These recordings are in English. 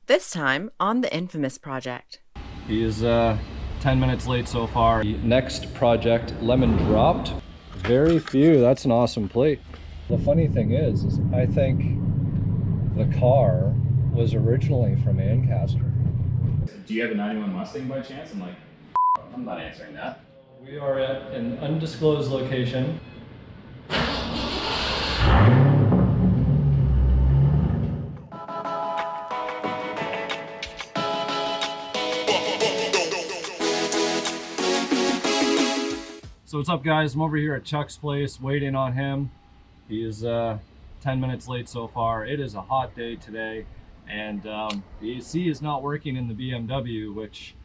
This time on the infamous project. He is 10 minutes late so far. The next project, lemon dropped. Very few. That's an awesome plate. The funny thing is I think the car was originally from Ancaster. Do you have a 91 Mustang by chance? I'm like, I'm not answering that. We are at an undisclosed location. So what's up, guys? I'm over here at Chuck's place waiting on him. He is 10 minutes late so far. It is a hot day today, and the AC is not working in the BMW, which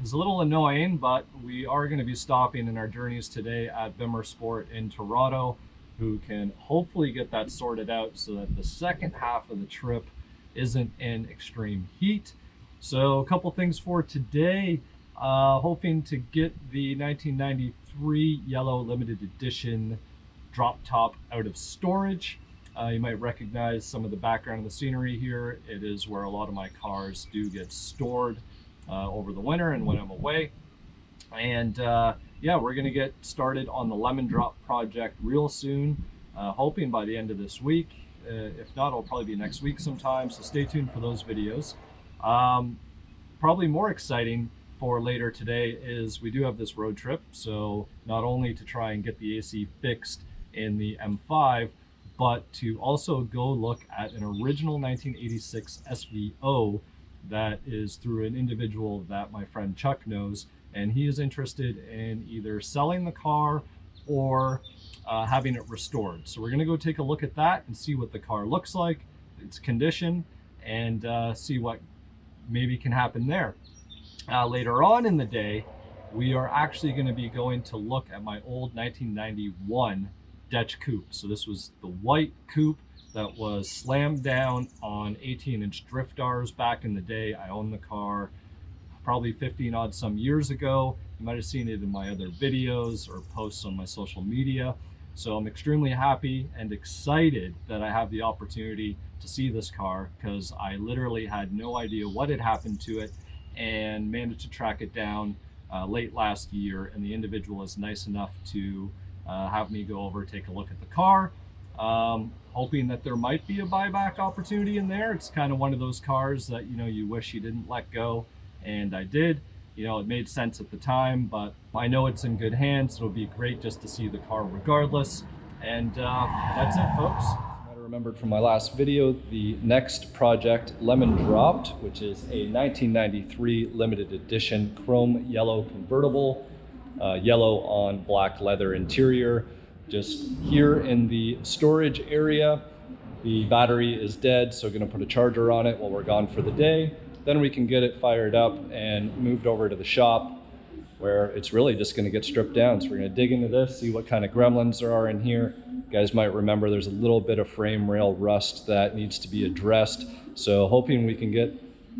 is a little annoying, but we are going to be stopping in our journeys today at Bimmer Sport in Toronto, who can hopefully get that sorted out so that the second half of the trip isn't in extreme heat. So a couple things for today. Hoping to get the 1993 yellow limited edition drop top out of storage. You might recognize some of the background of the scenery here. It is where a lot of my cars do get stored over the winter and when I'm away. And yeah, we're gonna get started on the lemon drop project real soon, hoping by the end of this week. If not, it'll probably be next week sometime, so stay tuned for those videos. Probably more exciting for later today is we do have this road trip, so not only to try and get the AC fixed in the M5, but to also go look at an original 1986 SVO that is through an individual that my friend Chuck knows, and he is interested in either selling the car or having it restored. So we're gonna go take a look at that and see what the car looks like, its condition, and see what maybe can happen there. Later on in the day, we are actually going to be going to look at my old 1991 Dutch coupe. So this was the white coupe that was slammed down on 18-inch driftars back in the day. I owned the car probably 15 odd some years ago. You might have seen it in my other videos or posts on my social media. So I'm extremely happy and excited that I have the opportunity to see this car, because I literally had no idea what had happened to it and managed to track it down late last year, and the individual is nice enough to have me go over, take a look at the car, hoping that there might be a buyback opportunity in there. It's kind of one of those cars that, you know, you wish you didn't let go, and I did. You know, it made sense at the time, but I know it's in good hands. It'll be great just to see the car regardless. And that's it, folks. I remembered from my last video, the next project, Lemon Dropped, which is a 1993 limited edition chrome yellow convertible, yellow on black leather interior. Just here in the storage area. The battery is dead, so we're gonna put a charger on it while we're gone for the day. Then we can get it fired up and moved over to the shop, where it's really just gonna get stripped down. So we're gonna dig into this, see what kind of gremlins there are in here. You guys might remember there's a little bit of frame rail rust that needs to be addressed. So hoping we can get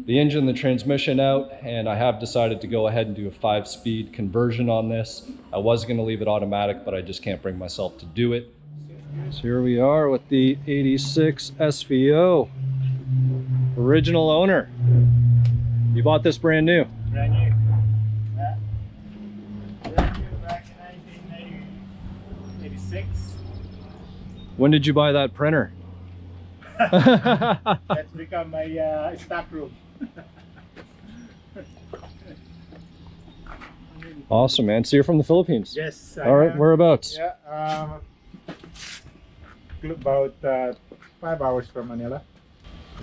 the engine, the transmission out, and I have decided to go ahead and do a 5-speed conversion on this. I was gonna leave it automatic, but I just can't bring myself to do it. So here we are with the 86 SVO. Original owner. You bought this brand new? Brand new. Yeah. Brand new back in 1986. When did you buy that printer? That's become my stock room. Awesome, man. So you're from the Philippines? Yes. All right, whereabouts? Yeah. About 5 hours from Manila.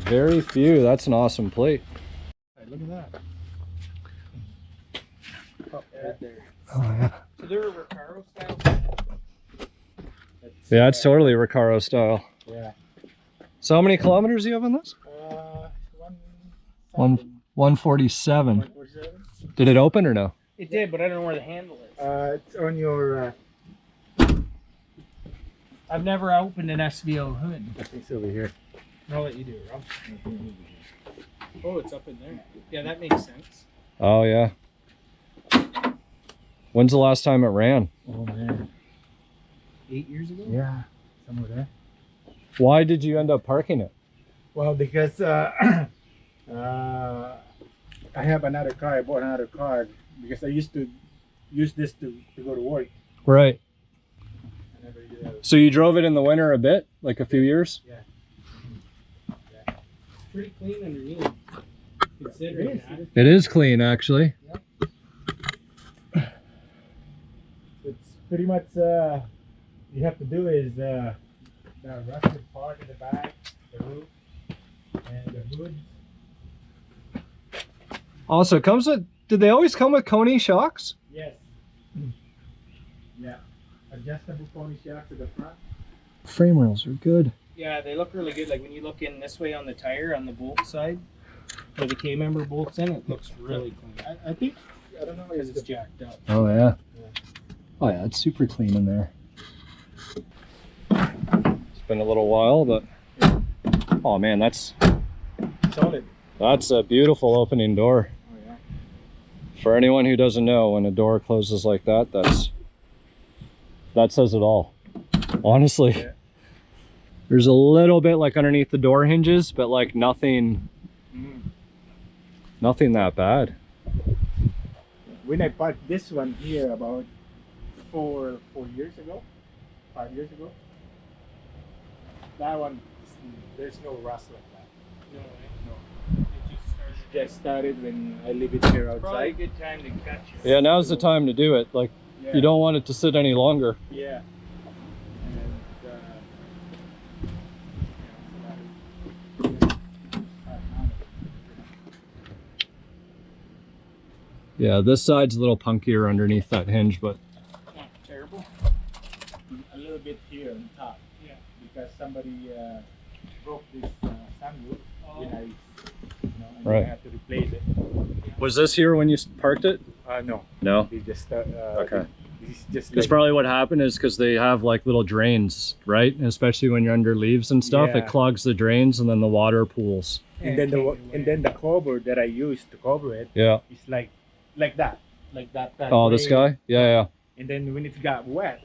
Very few. That's an awesome plate. Hey, look at that. Oh, right there. Oh, yeah. So they're a Recaro style? Yeah, it's totally Recaro style. Yeah. So how many kilometers do you have on this? 147. 147. Did it open or no? It did, but I don't know where the handle is. It's on your. I've never opened an SVO hood. I think it's over here. I'll let you do it, Rob. Oh, it's up in there. Yeah, that makes sense. Oh, yeah. When's the last time it ran? Oh man. 8 years ago? Yeah, somewhere there. Why did you end up parking it? Well, because I have another car. I bought another car because I used to use this to go to work. Right. I never did that. So you drove it in the winter a bit, like a few years? Yeah. Pretty clean underneath. Considering that. It is clean, actually. It's pretty much you have to do is the rusted part in the back, the roof, and the hood. Also, it comes with, did they always come with Coney shocks? Yes. Yeah. Adjustable pony shocks at the front. Frame rails are good. Yeah, they look really good. Like when you look in this way on the tire, on the bolt side, where the K-member bolts in, it looks really clean. I think, I don't know, Because it's jacked up. Oh yeah. Oh yeah, it's super clean in there. It's been a little while, but oh man, that's solid. a beautiful opening door. Oh yeah. For anyone who doesn't know, when a door closes like that, that says it all. Honestly. Yeah. There's a little bit like underneath the door hinges, but like nothing that bad. When I bought this one here about 4 years ago, 5 years ago, that one, there's no rust like that. No way. No. It just started. Just started when I leave it here Probably a outside. good time to catch it. Yeah, now's the time to do it. Like, Yeah. you don't want it to sit any longer. Yeah. Yeah, this side's a little punkier underneath that hinge, but Not terrible. A little bit here on top. Yeah. Because somebody broke this sunroof when I, and Right. I had to replace it. was this here when you parked it? No. No. They just Okay. This is just Because like, probably what happened is because they have like little drains, right? And especially when you're under leaves and stuff, Yeah. it clogs the drains and then the water pools. and then the cover that I used to cover it Yeah. is like that. Oh, this way. guy? Yeah. And then when it got wet,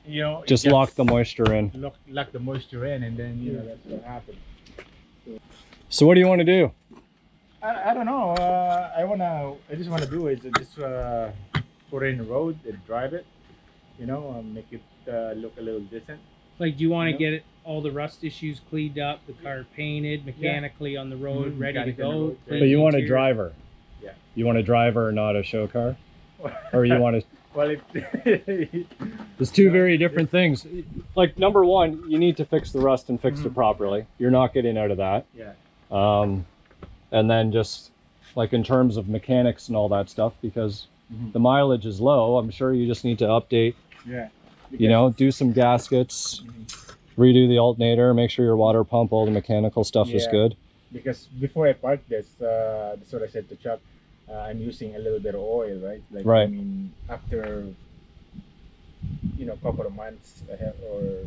it Just lock the moisture in. lock the moisture in, and then that's what happened. So what do you want to do? I don't know. I just wanna do is just put it in the road and drive it. Make it look a little decent. Like, do you want to No. get it, all the rust issues cleaned up, the car painted mechanically on the road, Mhm, ready to mechanic on the go? road, yeah. clean But you want a interior? driver. Yeah. You want a driver, not a show car? Or you want to... Well, There's two very different things. Like, number one, you need to fix the rust and fix it Mhm. properly. You're not getting out of that. yeah. And then just like in terms of mechanics and all that stuff, because Mhm. the mileage is low, I'm sure you just need to update, Yeah. do some gaskets, Mhm. redo the alternator, make sure your water pump, all the mechanical stuff is Yeah. good. Because before I parked this, that's what I said to Chuck. I'm using a little bit of oil, right? Like, Right. I mean, after couple of months, or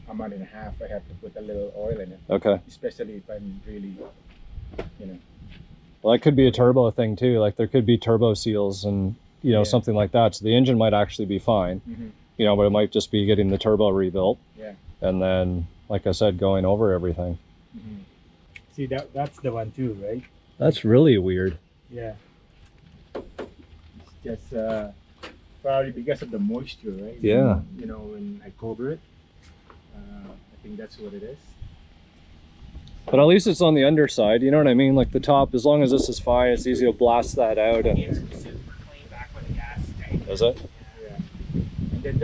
a month and a half, I have to put a little oil in it. Okay. Especially if I'm really, Well, that could be a turbo thing too. Like there could be turbo seals and, Yeah. something like that. So the engine might actually be fine, Mhm. but it might just be getting the turbo rebuilt. Yeah. And then, like I said, going over everything. Mhm. See, that's the one too, right? That's really weird. Yeah. It's just probably because of the moisture, right? Yeah. When I cover it, I think that's what it is. But at least it's on the underside, you know what I mean? Like the top, as long as this is fine, it's easy to blast that out. And It's super clean back with the gas tank. is it? Yeah. And then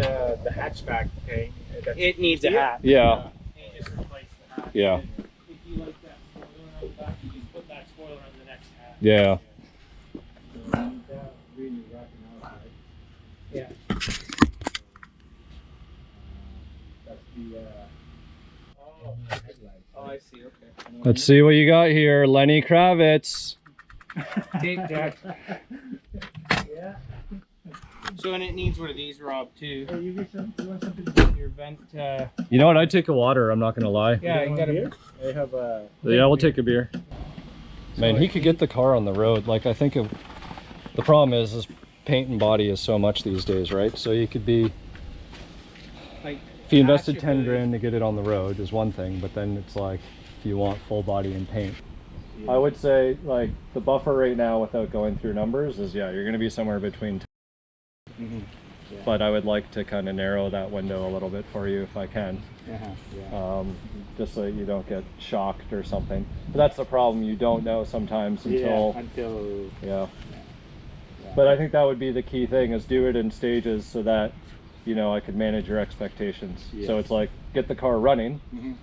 the hatchback thing. It needs a hat. Yeah. You just replace the hat. Yeah. If you like that spoiler on the back, you just put that spoiler on the next hat. Yeah. Really rocking out, right? Yeah. That's the headlights. Oh, I see. Okay. Let's see what you got here. Lenny Kravitz. Take that. Yeah. So, and it needs one of these, Rob, too. Hey, you want something to Your vent. You know what? I'd take a water. I'm not going to lie. Yeah, you got beer? to. I have a. Yeah, we'll take a beer. Man, he could get the car on the road. Like, I think the problem is paint and body is so much these days, right? So you could be, Like, if you invested 10 grand to get it on the road is one thing, but then it's like, if you want full body and paint. I would say like the buffer right now without going through numbers is, yeah, you're going to be somewhere between Mhm. Yeah. but I would like to kind of narrow that window a little bit for you if I can. Yeah. Just so that you don't get shocked or something. But that's the problem, you don't know sometimes until yeah. But I think that would be the key thing, is do it in stages so that, you know, I could manage your expectations. Yes. So it's like, get the car running, Mhm.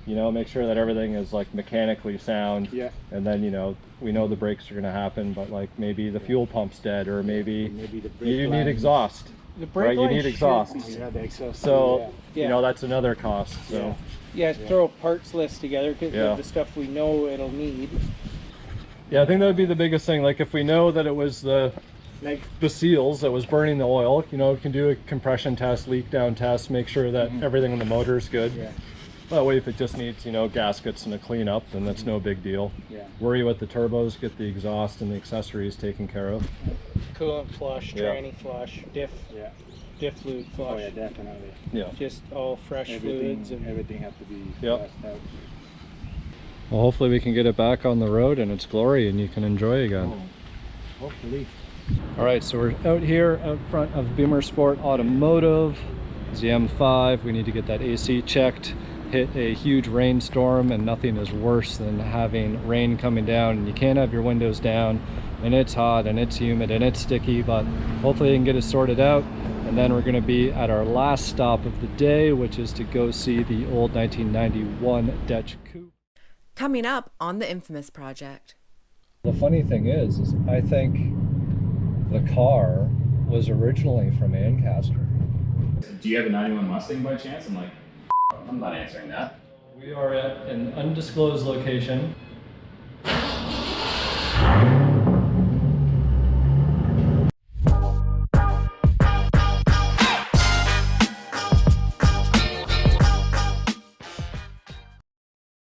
you know, make sure that everything is like mechanically sound. Yeah. And then, you know, we know the brakes are going to happen, but like maybe the fuel pump's dead, or maybe the brake you need lines. exhaust. The brake Right, you line need should- exhaust. Yeah, the exhaust. So, Yeah. you know, that's another cost. So, Yeah, throw a parts list together because Yeah. the stuff we know it'll need. yeah, I think that would be the biggest thing. Like if we know that it was the seals that was burning the oil, you know, we can do a compression test, leak down test, make sure that everything in the motor is good. Yeah. That way, if it just needs, you know, gaskets and a cleanup, then that's no big deal. Yeah. Worry about the turbos, get the exhaust and the accessories taken care of. Coolant flush, Yeah. tranny flush, diff fluid flush. Oh yeah, definitely. Yeah. Just all fresh fluids and Everything has to be Yep. flushed out. Well, hopefully we can get it back on the road in its glory and you can enjoy again. Hopefully. All right, so we're out here out front of Beamer Sport Automotive. It's the M5. We need to get that AC checked. Hit a huge rainstorm, and nothing is worse than having rain coming down and you can't have your windows down, and it's hot and it's humid and it's sticky, but hopefully they can get it sorted out. And then we're going to be at our last stop of the day, which is to go see the old 1991 Dutch Coupe. Coming up on the Infamous Project. The funny thing is I think the car was originally from Ancaster. Do you have a 91 Mustang by chance? I'm like, I'm not answering that. We are at an undisclosed location